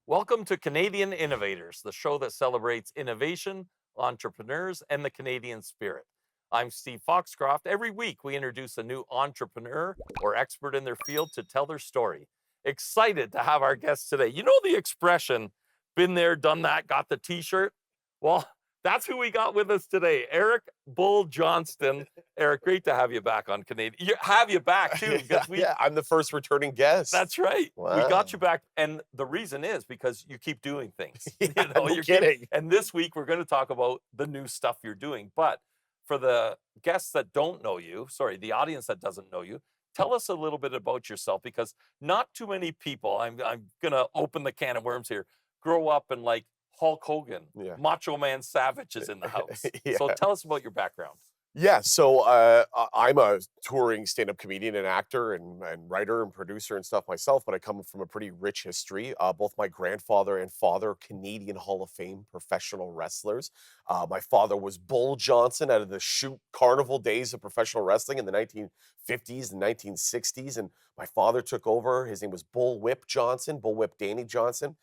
Welcome to Canadian Innovators, the show that celebrates innovation, entrepreneurs, and the Canadian spirit. I'm Steve Foxcroft. Every week, we introduce a new entrepreneur or expert in their field to tell their story. Excited to have our guest today. You know the expression, been there, done that, got the t shirt? Well, that's who we got with us today, Eric Bull Johnston. Eric, great to have you back on Canadian. Have you back too, Yeah, because we yeah, I'm the first returning guest. that's right. We got you Wow. back, and the reason is because you keep doing things. Yeah, no You keep. kidding. And this week we're going to talk about the new stuff you're doing. But for the guests that don't know you, sorry, the audience that doesn't know you, tell us a little bit about yourself because not too many people. I'm going to open the can of worms here. Grow up and like Hulk Hogan, Yeah. Macho Man Savage is in the house. So Yeah. tell us about your background. Yeah, so I'm a touring stand-up comedian and actor and writer and producer and stuff myself, but I come from a pretty rich history. Both my grandfather and father, Canadian Hall of Fame professional wrestlers. My father was Bull Johnson out of the shoot carnival days of professional wrestling in the 1950s and 1960s, and my father took over. His name was Bull Whip Johnson, Bull Whip Danny Johnson.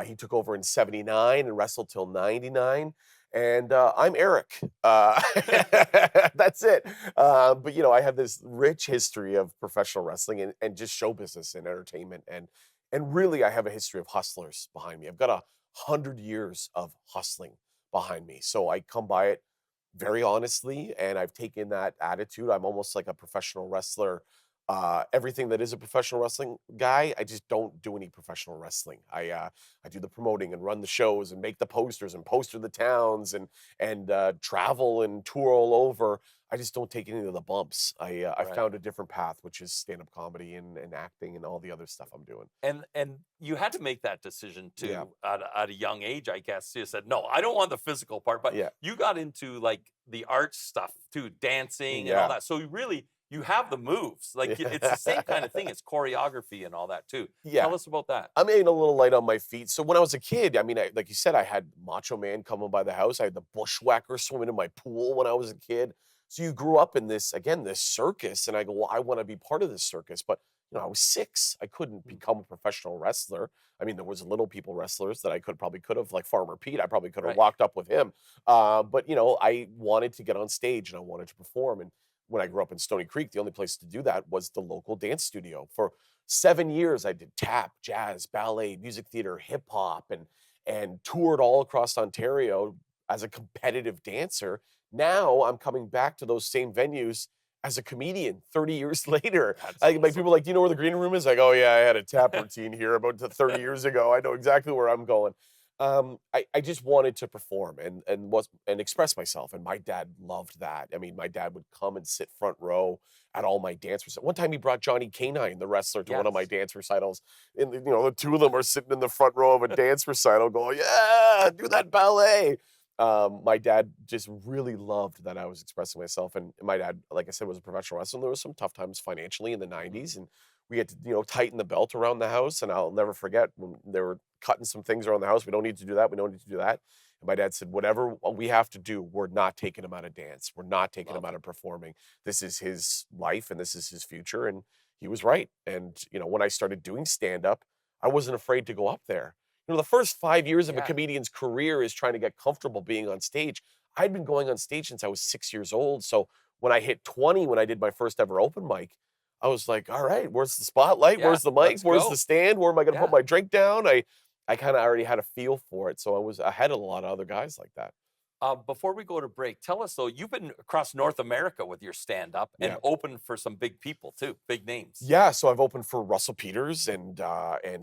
He took over in '79 and wrestled till '99. And I'm Eric. That's it. But I have this rich history of professional wrestling and just show business and entertainment, and really, I have a history of hustlers behind me. I've got 100 years of hustling behind me, so I come by it very honestly, and I've taken that attitude. I'm almost like a professional wrestler. Everything that is a professional wrestling guy, I just don't do any professional wrestling. I do the promoting and run the shows and make the posters and poster the towns and travel and tour all over. I just don't take any of the bumps. I Right. found a different path, which is stand-up comedy and acting and all the other stuff I'm doing. And you had to make that decision Yeah, too at a young age, I guess. You said, no, I don't want the physical part, but yeah, you got into like the art stuff too, dancing and all yeah, that. So you have the moves. Like it's the same kind of thing. It's choreography and all that too. yeah. Tell us about that. I'm a little light on my feet. So when I was a kid, I mean, like you said, I had Macho Man coming by the house. I had the bushwhacker swimming in my pool when I was a kid. So you grew up in this, again, this circus. And I go, well, I want to be part of this circus. But, I was 6. I couldn't Mm. become a professional wrestler. I mean, there was little people wrestlers that I probably could have, like Farmer Pete. I probably could have Right. walked up with him. But, I wanted to get on stage and I wanted to perform. And when I grew up in Stony Creek, the only place to do that was the local dance studio. For 7 years, I did tap, jazz, ballet, music theater, hip hop, and toured all across Ontario as a competitive dancer. Now I'm coming back to those same venues as a comedian 30 years later. That's Like awesome. people are like, do you know where the green room is? Like, oh yeah, I had a tap routine here about 30 years ago. I know exactly where I'm going. I just wanted to perform and express myself, and my dad loved that. I mean, my dad would come and sit front row at all my dance recitals. One time, he brought Johnny Canine, the wrestler, to one of my Yes. dance recitals. And the two of them are sitting in the front row of a dance recital, going, "Yeah, do that ballet." My dad just really loved that I was expressing myself, and my dad, like I said, was a professional wrestler. There was some tough times financially in the Mhm. '90s, and we had to, tighten the belt around the house. And I'll never forget when they were cutting some things around the house. We don't need to do that. We don't need to do that. And my dad said, whatever we have to do, we're not taking him out of dance. We're not taking him Love out it. of performing. This is his life and this is his future. And he was right. And, when I started doing stand up, I wasn't afraid to go up there. The first 5 years of a Yeah. comedian's career is trying to get comfortable being on stage. I'd been going on stage since I was 6 years old. So when I hit 20, when I did my first ever open mic, I was like, all right, where's the spotlight? Yeah. Where's the mic? Let's Where's the go. stand? Where am I going to put Yeah. my drink down? I kind of already had a feel for it. So I was ahead of a lot of other guys like that. Before we go to break, tell us though, you've been across North America with your stand up and Yeah. opened for some big people too, big names. Yeah, so I've opened for Russell Peters and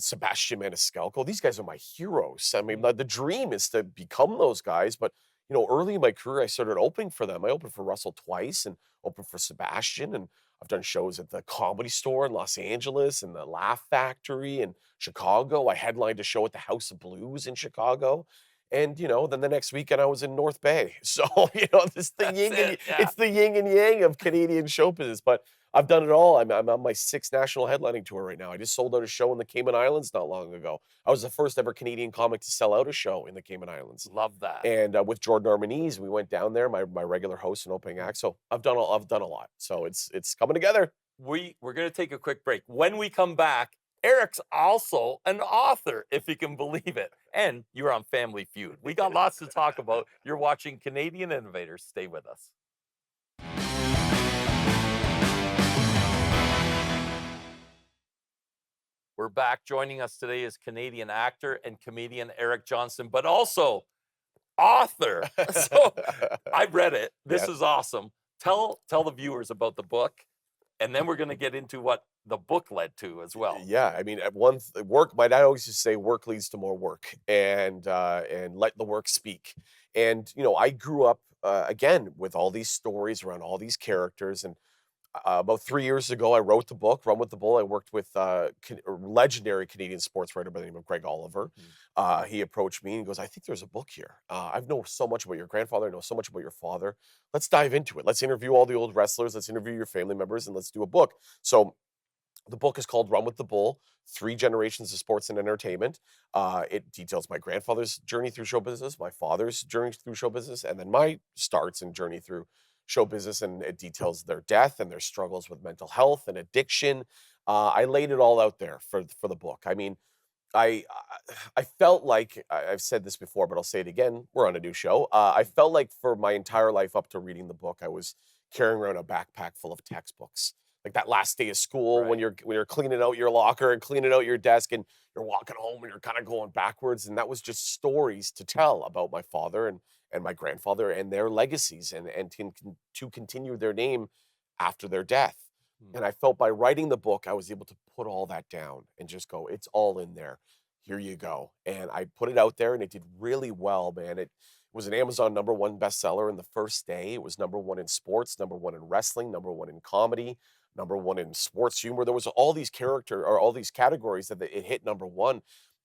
Sebastian Maniscalco. These guys are my heroes. I mean, Mm. the dream is to become those guys, but early in my career, I started opening for them. I opened for Russell twice and opened for Sebastian, and I've done shows at the Comedy Store in Los Angeles and the Laugh Factory in Chicago. I headlined a show at the House of Blues in Chicago. And then the next weekend I was in North Bay. So, this the That's yin and it. Yeah. it's the yin and yang of Canadian show business. But I've done it all. I'm on my 6th national headlining tour right now. I just sold out a show in the Cayman Islands not long ago. I was the first ever Canadian comic to sell out a show in the Cayman Islands. Love that. And with Jordan Armanese, we went down there, my regular host and opening act. So I've done a lot. So it's coming together. We're going to take a quick break. When we come back, Eric's also an author, if you can believe it. And you're on Family Feud. We got lots to talk about. You're watching Canadian Innovators. Stay with us. We're back. Joining us today is Canadian actor and comedian Eric Johnston, but also author. So I've read it. This Yeah. is awesome. Tell the viewers about the book, and then we're going to get into what the book led to as well. Yeah, I mean, at work. My dad always used to say, "Work leads to more work," and let the work speak. And I grew up again with all these stories around all these characters. And about 3 years ago, I wrote the book, Run with the Bull. I worked with a legendary Canadian sports writer by the name of Greg Oliver. He approached me and he goes, "I think there's a book here. I know so much about your grandfather. I know so much about your father. Let's dive into it. Let's interview all the old wrestlers. Let's interview your family members, and let's do a book." So the book is called Run with the Bull: Three Generations of Sports and Entertainment. It details my grandfather's journey through show business, my father's journey through show business, and then my starts and journey through show business. And it details their death and their struggles with mental health and addiction. I laid it all out there for the book. I mean, I felt like I've said this before, but I'll say it again. We're on a new show. I felt like for my entire life up to reading the book, I was carrying around a backpack full of textbooks. Like that last day of school when Right. you're cleaning out your locker and cleaning out your desk, and you're walking home and you're kind of going backwards. And that was just stories to tell about my father and my grandfather and their legacies, and to continue their name after their death. Mm. And I felt by writing the book, I was able to put all that down and just go, "It's all in there. Here you go." And I put it out there and it did really well, man. It was an Amazon #1 bestseller in the first day. It was #1 in sports, #1 in wrestling, #1 in comedy, #1 in sports humor. There was all these all these categories that it hit #1.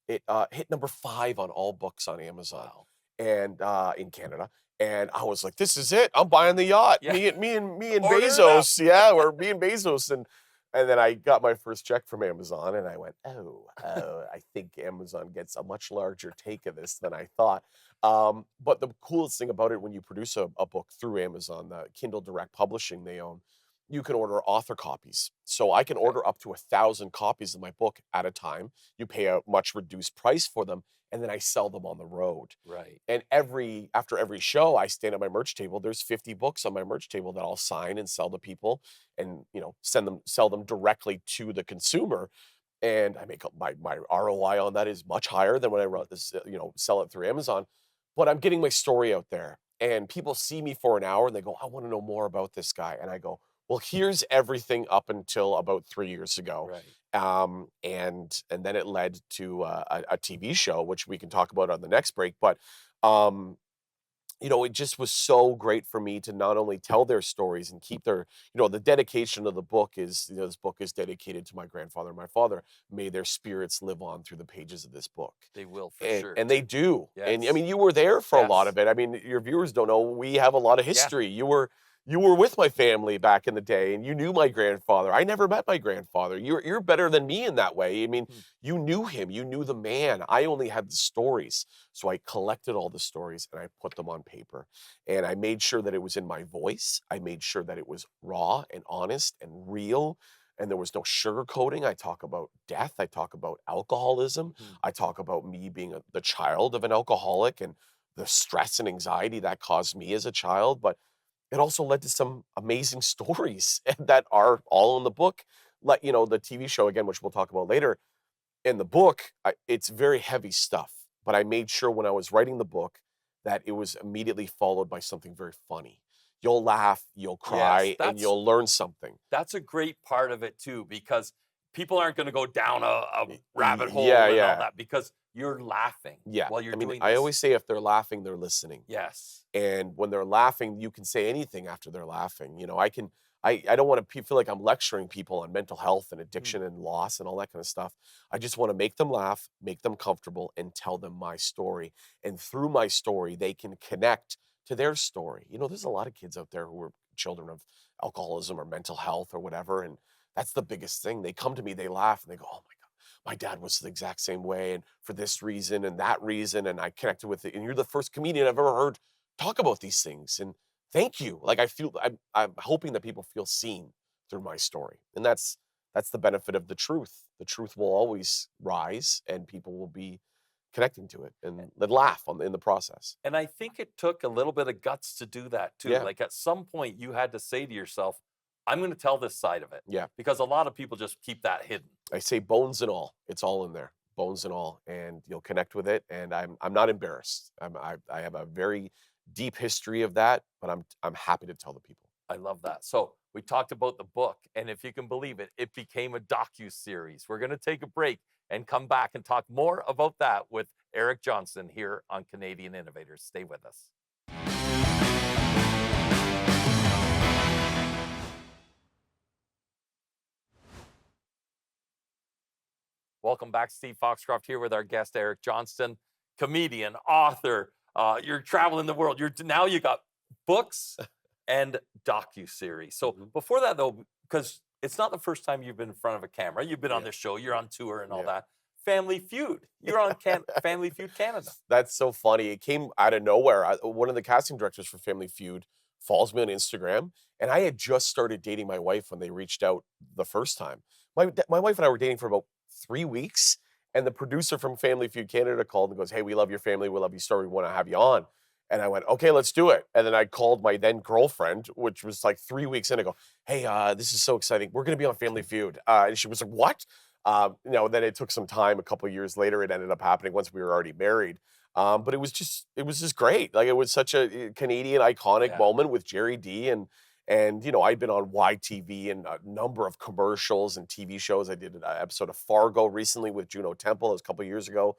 It hit #5 on all books on Amazon Wow. and in Canada. And I was like, "This is it. I'm buying the yacht." Yeah. Me and Order it up. Bezos, yeah, or me and Bezos. And then I got my first check from Amazon, and I went, I think Amazon gets a much larger take of this than I thought. But the coolest thing about it, when you produce a book through Amazon, the Kindle Direct Publishing they own, you can order author copies. So I can Okay. order up to 1,000 copies of my book at a time. You pay a much reduced price for them, and then I sell them on the road. Right. And after every show, I stand at my merch table. There's 50 books on my merch table that I'll sign and sell to people, and sell them directly to the consumer. And I make my ROI on that is much higher than when I wrote this, sell it through Amazon. But I'm getting my story out there, and people see me for an hour and they go, "I want to know more about this guy." And I go, "Well, here's everything up until about 3 years ago." Right. And then it led to a TV show, which we can talk about on the next break. But um, it just was so great for me to not only tell their stories and keep the dedication of the book is, this book is dedicated to my grandfather and my father. May their spirits live on through the pages of this book. They will for And sure. and they too. do. And I Yes. mean, you were there for a lot Yes. of it. I mean, your viewers don't know we have a lot of Yeah. history. You were with my family back in the day, and you knew my grandfather. I never met my grandfather. You're better than me in that way. I mean, Mm. you knew him. You knew the man. I only had the stories. So I collected all the stories and I put them on paper. And I made sure that it was in my voice. I made sure that it was raw and honest and real. And there was no sugarcoating. I talk about death. I talk about alcoholism. Mhm. I talk about me being the child of an alcoholic and the stress and anxiety that caused me as a child. But it also led to some amazing stories that are all in the book. Like, the TV show, again, which we'll talk about later. In the book, it's very heavy stuff, but I made sure when I was writing the book that it was immediately followed by something very funny. You'll laugh, you'll Yes. cry, and you'll learn something. That's a great part of it too, because people aren't going to go down a rabbit Yeah, hole and all yeah, that because you're laughing yeah. while you're I mean, doing I this. always say if they're laughing, they're listening. Yes. And when they're laughing, you can say anything after they're laughing. I don't want to feel like I'm lecturing people on mental health and Mm. addiction and loss and all that kind of stuff. I just want to make them laugh, make them comfortable, and tell them my story. And through my story, they can connect to their story. There's a lot of kids out there who are children of alcoholism or mental health or whatever. And that's the biggest thing. They come to me, they laugh, and they go, "Oh my God, my dad was the exact same way. And for this reason and that reason." And I connected with it. And you're the first comedian I've ever heard talk about these things. And thank you. Like, I'm hoping that people feel seen through my story. And that's the benefit of the truth. The truth will always rise, and people will be connecting to it and laugh in the process. And I think it took a little bit of guts to do that too. Yeah, Like at some point, you had to say to yourself, I'm going to tell this side of it yeah. because a lot of people just keep that hidden. I say bones and all. It's all in there, bones and all, and you'll connect with it. And I'm not embarrassed. I have a very deep history of that, but I'm happy to tell the people. I love that. So we talked about the book, and if you can believe it, it became a docu-series. We're going to take a break and come back and talk more about that with Eric Johnston here on Canadian Innovators. Stay with us. Welcome back. Steve Foxcroft here with our guest, Eric Johnston, comedian, author. You're traveling the world. Now you got books and docu-series. So Mhm. before that, though, because it's not the first time you've been in front of a camera. You've been on Yeah, this show. You're on tour and all yeah. that. Family Feud. You're on Family Feud Canada. That's so funny. It came out of nowhere. One of the casting directors for Family Feud follows me on Instagram, and I had just started dating my wife when they reached out the first time. My wife and I were dating for about 3 weeks, and the producer from Family Feud Canada called and goes, "Hey, we love your family. We love your story. We want to have you on." And I went, "Okay, let's do it." And then I called my then girlfriend, which was like 3 weeks in. I go, "Hey, this is so exciting. We're going to be on Family Feud." And she was like, "What?" Then it took some time. A couple of years later, it ended up happening once we were already married. But it was just great. Like it was such a Canadian iconic Yeah. moment with Jerry D and I'd been on YTV and a number of commercials and TV shows. I did an episode of Fargo recently with Juno Temple. It was a couple of years ago.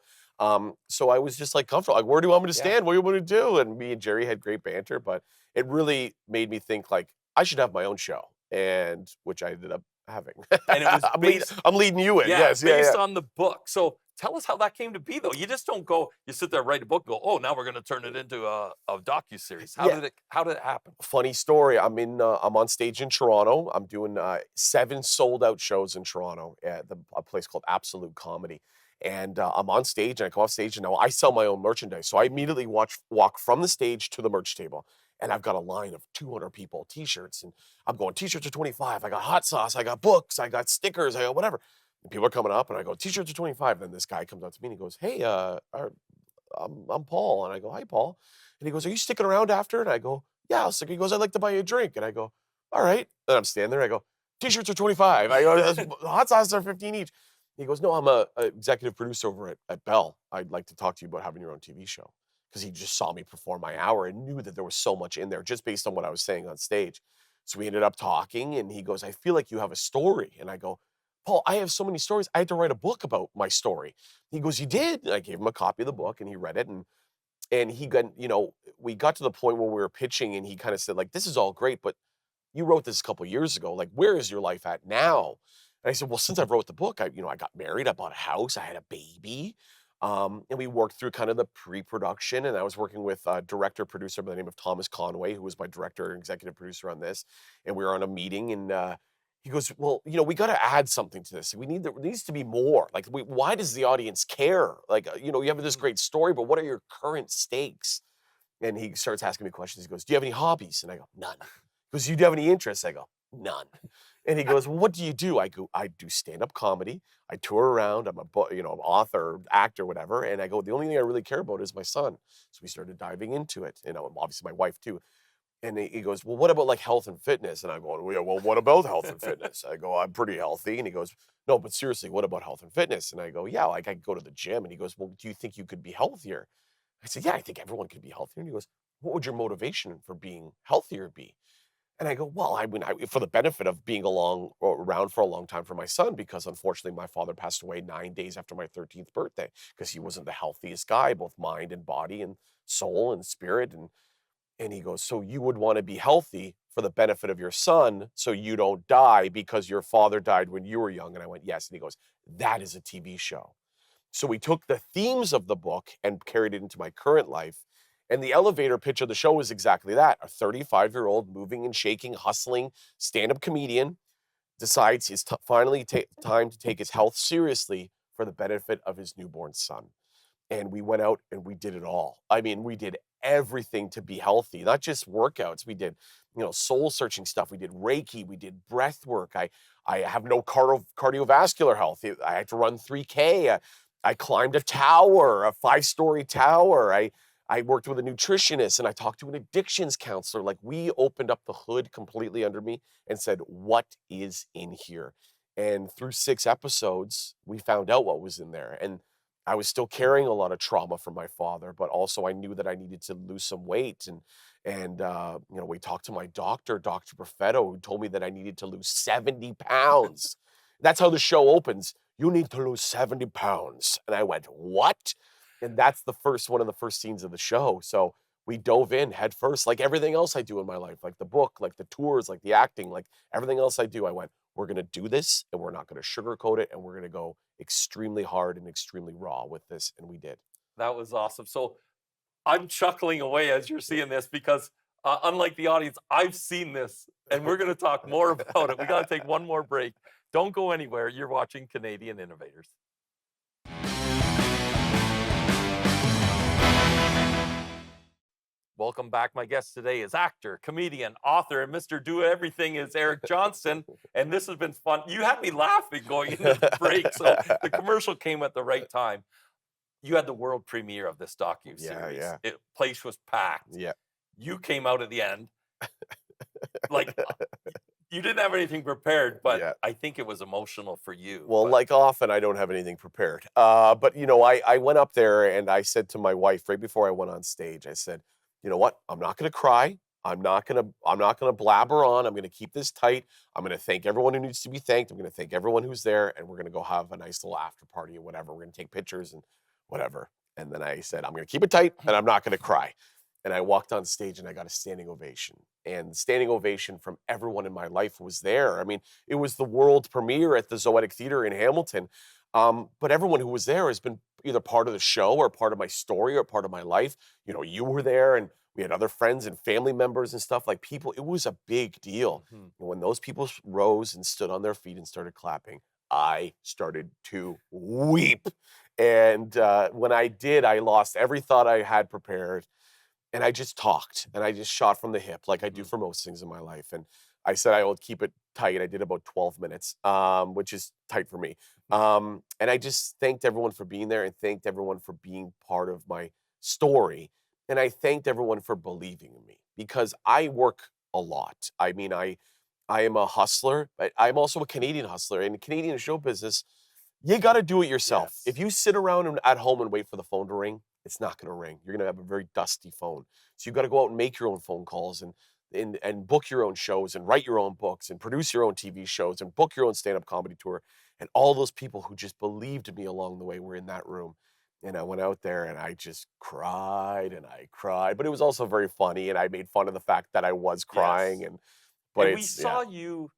So I was just like comfortable. Like, where do you want me to Yeah. stand? What do you want me to do? And me and Jerry had great banter, but it really made me think like I should have my own show, and which I ended up having. And it was based, I'm leading you in. yeah, Yes, yeah, based yeah. on the book. So tell us how that came to be, though. You just don't go, you sit there, write a book, go, oh, now we're going to turn it into a docu-series. How Yeah. did it happen? Funny story. I'm on stage in Toronto. I'm doing 7 sold out shows in Toronto at a place called Absolute Comedy. And I'm on stage and I come off stage and now I sell my own merchandise. So I immediately walk from the stage to the merch table. And I've got a line of 200 people, t-shirts. And I'm going, t-shirts are 25. I got hot sauce. I got books. I got stickers. I got whatever. And people are coming up and I go, t-shirts are 25. And then this guy comes up to me and he goes, "Hey, I'm Paul." And I go, "Hi, Paul." And he goes, "Are you sticking around after?" And I go, "Yeah, I'll stick." He goes, "I'd like to buy you a drink." And I go, "All right." And I'm standing there. I go, "T-shirts are 25. I go, "Hot sauces are 15 each." He goes, "No, I'm a executive producer over at Bell. I'd like to talk to you about having your own TV show." Because he just saw me perform my hour and knew that there was so much in there just based on what I was saying on stage. So we ended up talking and he goes, "I feel like you have a story." And I go, "Paul, I have so many stories. I had to write a book about my story." He goes, "You did?" And I gave him a copy of the book and he read it and he got, we got to the point where we were pitching and he kind of said, like, "This is all great, but you wrote this a couple years ago. Like, where is your life at now?" And I said, "Well, since I wrote the book, I got married, I bought a house, I had a baby." And we worked through kind of the pre-production. And I was working with a director producer by the name of Thomas Conway, who was my director and executive producer on this. And we were on a meeting and he goes, "Well, we got to add something to this. There needs to be more. Like, why does the audience care? Like, you have this Mm. great story, but what are your current stakes?" And he starts asking me questions. He goes, "Do you have any hobbies?" And I go, "None." He goes, "Do you have any interests?" I go, "None." And he goes, "Well, what do you do?" I go, "I do stand-up comedy. I tour around. I'm I'm author, actor, whatever." And I go, "The only thing I really care about is my son." So we started diving into it. Obviously my wife too. And he goes, "Well, what about like health and fitness?" And I'm going, "Well, yeah, well, what about health and fitness?" I go, "I'm pretty healthy." And he goes, "No, but seriously, what about health and fitness?" And I go, "Yeah, like I go to the gym." And he goes, "Well, do you think you could be healthier?" I said, "Yeah, I think everyone could be healthier." And he goes, "What would your motivation for being healthier be?" And I go, "Well, for the benefit of being around for a long time for my son, because unfortunately my father passed away 9 days after my 13th birthday because he wasn't the healthiest guy, both mind and body and soul and spirit." And he goes, "So you would want to be healthy for the benefit of your son so you don't die because your father died when you were young?" And I went, "Yes." And he goes, "That is a TV show." So we took the themes of the book and carried it into my current life. And the elevator pitch of the show is exactly that. A 35-year-old moving and shaking, hustling stand-up comedian decides it's finally time to take his health seriously for the benefit of his newborn son. and we went out and we did it all. I mean, we did everything to be healthy, not just workouts. We did, soul searching stuff. We did Reiki. We did breath work. I have no cardiovascular health. I had to run 3K. I climbed a tower, a 5-story tower. I worked with a nutritionist and I talked to an addictions counselor. Like, we opened up the hood completely under me and said, what is in here? And through 6 episodes, we found out what was in there. And I was still carrying a lot of trauma from my father, but also I knew that I needed to lose some weight. And we talked to my doctor, Dr. Perfetto, who told me that I needed to lose 70 pounds. That's how the show opens. You need to lose 70 pounds. And I went, what? And that's one of the first scenes of the show. So we dove in head first, like everything else I do in my life, like the book, like the tours, like the acting, like everything else I do. I went, we're going to do this and we're not going to sugarcoat it. And we're going to go extremely hard and extremely raw with this. And we did. That was awesome. So I'm chuckling away as you're seeing this because, unlike the audience, I've seen this, and we're going to talk more about it. We got to take one more break. Don't go anywhere. You're watching Canadian Innovators. Welcome back. My guest today is actor, comedian, author, and Mr. Do Everything is Eric Johnston. And this has been fun. You had me laughing going into the break, so the commercial came at the right time. You had the world premiere of this docu-series. Yeah. Place was packed. Yeah. You came out at the end. Like, you didn't have anything prepared, but Yeah. I think it was emotional for you. Well, But like often, I don't have anything prepared. But I went up there and I said to my wife right before I went on stage, I said, you know what? I'm not going to cry. I'm not going to blabber on. I'm going to keep this tight. I'm going to thank everyone who needs to be thanked. I'm going to thank everyone who's there, and we're going to go have a nice little after party or whatever. We're going to take pictures and whatever. And then I said, I'm going to keep it tight and I'm not going to cry. And I walked on stage and I got a standing ovation. And the standing ovation from everyone in my life was there. I mean, it was the world premiere at the Zoetic Theater in Hamilton. But everyone who was there has been either part of the show or part of my story or part of my life. You were there, and we had other friends and family members and stuff, like people. It was a big deal. And when those people rose and stood on their feet and started clapping, I started to weep. And when I did, I lost every thought I had prepared. And I just talked and I just shot from the hip like I do for most things in my life. And I said I will keep it tight. I did about 12 minutes, which is tight for me. And I just thanked everyone for being there and thanked everyone for being part of my story. And I thanked everyone for believing in me because I work a lot. I mean, I am a hustler, but I'm also a Canadian hustler. In Canadian show business, you got to do it yourself. Yes. If you sit around at home and wait for the phone to ring, it's not going to ring. You're going to have a very dusty phone. So you got to go out and make your own phone calls and book your own shows and write your own books and produce your own TV shows and book your own stand-up comedy tour. And all those people who just believed in me along the way were in that room. And I went out there and I just cried and I cried, but it was also very funny. And I made fun of the fact that I was crying. Yes. But and we saw you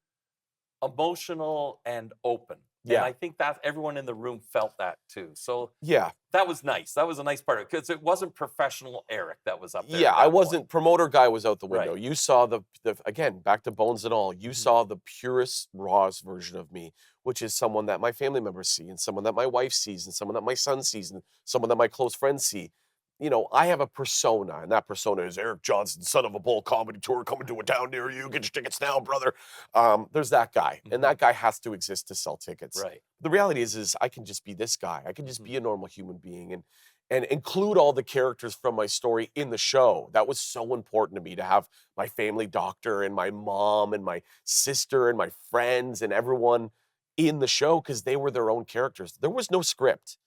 emotional and open. And Yeah. I think that everyone in the room felt that too. So yeah. that was nice. That was a nice part of it because it wasn't professional Eric that was up there. Yeah, at I that wasn't point. promoter guy was out the window. Right. You saw the again, back to bones and all. You saw the purest, rawest version of me, which is someone that my family members see and someone that my wife sees and someone that my son sees and someone that my close friends see. I have a persona, and that persona is Eric Johnston, son of a bull comedy tour coming to a town near you. Get your tickets now, brother. There's that guy, and that guy has to exist to sell tickets. Right. The reality is I can just be this guy. I can just be a normal human being and include all the characters from my story in the show. That was so important to me to have my family doctor and my mom and my sister and my friends and everyone in the show because they were their own characters. There was no script.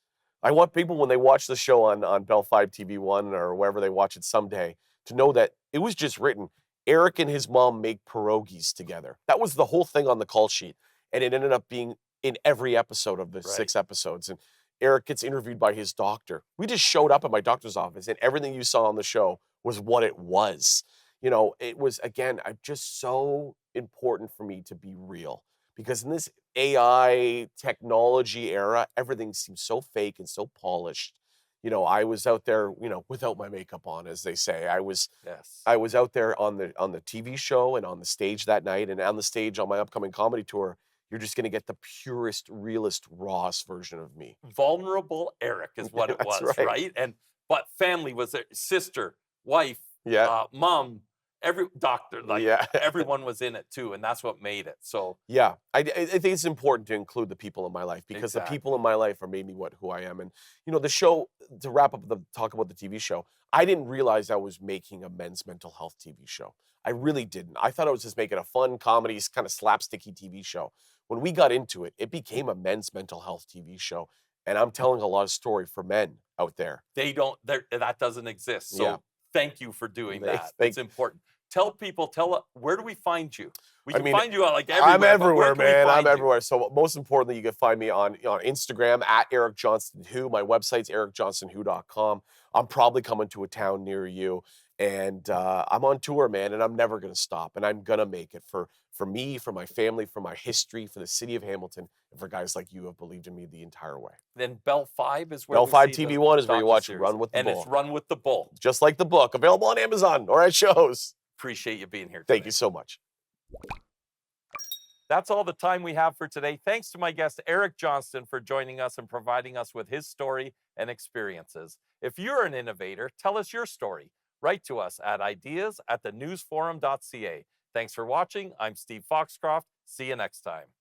I want people when they watch the show on Bell 5 TV1 or wherever they watch it someday to know that it was just written. Eric and his mom make pierogies together. That was the whole thing on the call sheet. And it ended up being in every episode of the 6 episodes. And Eric gets interviewed by his doctor. We just showed up at my doctor's office and everything you saw on the show was what it was. It was, again, just so important for me to be real because in this AI technology era, everything seems so fake and so polished. I was out there, without my makeup on, as they say. I was out there on the TV show and on the stage that night and on the stage on my upcoming comedy tour you're just going to get the purest, realest, rawest version of me. Vulnerable Eric is what it That's was, right. right? But family was there, sister, wife, Yeah. mom, every doctor, like Yeah. everyone was in it too, and that's what made it. So Yeah, I think it's important to include the people in my life because the people exactly. in my life are made me who I am. And the show, to wrap up the talk about the TV show, I didn't realize I was making a men's mental health TV show. I really didn't. I thought I was just making a fun comedy, kind of slapsticky TV show. When we got into it, it became a men's mental health TV show, and I'm telling a lot of story for men out there. That doesn't exist. Yeah, So thank you for doing that. they It's important. Tell people, where do we find you? We I can mean, find you like I'm everywhere, but where everywhere, can we man. I'm find you? everywhere. So most importantly, you can find me on Instagram at Eric Johnston Who. My website's ericjohnstonwho.com. I'm probably coming to a town near you, and I'm on tour, man. And I'm never gonna stop, and I'm gonna make it for me, for my family, for my history, for the city of Hamilton, and for guys like you who have believed in me the entire way. Then Bell 5 is where Bell we 5 see the TV1 is where you watch docuseries. Run with the And it's Bull, Run with the Bull. just like the book, available on Amazon or at shows. Appreciate you being here today. Thank you so much. That's all the time we have for today. Thanks to my guest, Eric Johnston, for joining us and providing us with his story and experiences. If you're an innovator, tell us your story. Write to us at ideas@thenewsforum.ca. Thanks for watching. I'm Steve Foxcroft. See you next time.